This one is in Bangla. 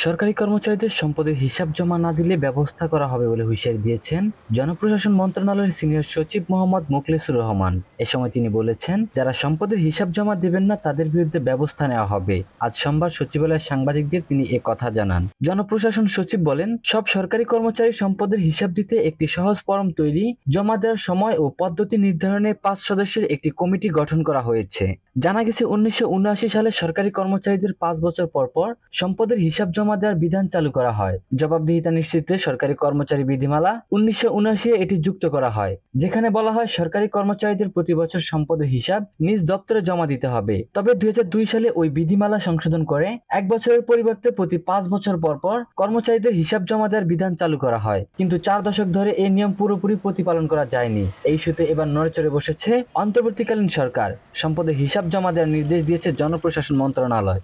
সরকারি কর্মচারীদের সম্পদের হিসাব জমা না দিলে ব্যবস্থা করা হবে বলে হুঁশিয়ারি দিয়েছেন জনপ্রশাসন মন্ত্রণালয়ের সিনিয়র সচিব মোহাম্মদ মোখলেসুর রহমান। এ সময় তিনি বলেছেন, যারা সম্পদের হিসাব জমা দেবেন না তাদের বিরুদ্ধে ব্যবস্থা নেওয়া হবে। আজ সোমবার সচিবালয়ের সাংবাদিকদের তিনি এ কথা জানান। জনপ্রশাসন সচিব বলেন, সব সরকারি কর্মচারীর সম্পদের হিসাব দিতে একটি সহজ ফরম তৈরি, জমা দেওয়ার সময় ও পদ্ধতি নির্ধারণে 5 সদস্যের একটি কমিটি গঠন করা হয়েছে। জানা গেছে 1979 সালে সরকারি কর্মচারীদের 5 বছর পর পর সম্পদের হিসাব জমা দেওয়ার বিধান চালু করা হয়। জবাবদিহিতা নিশ্চিতে সরকারি কর্মচারী বিধিমালা 1979 এটি যুক্ত করা হয়, যেখানে বলা হয় সরকারি কর্মচারীদের প্রতি বছর সম্পদের হিসাব নিজ দপ্তরে জমা দিতে হবে। তবে 2002 সালে ওই বিধিমালা সংশোধন করে 1 বছরের পরিবর্তে প্রতি 5 বছর পর পর কর্মচারীদের হিসাব জমা দেওয়ার বিধান চালু করা হয়। কিন্তু 4 দশক ধরে এই নিয়ম পুরোপুরি প্রতিপালন করা যায়নি। এই ইস্যুতে এবার নড়েচড়ে বসেছে অন্তর্বর্তীকালীন সরকার। সম্পদের হিসাব জমা দেওয়ার নির্দেশ দিয়েছে জনপ্রশাসন মন্ত্রণালয়।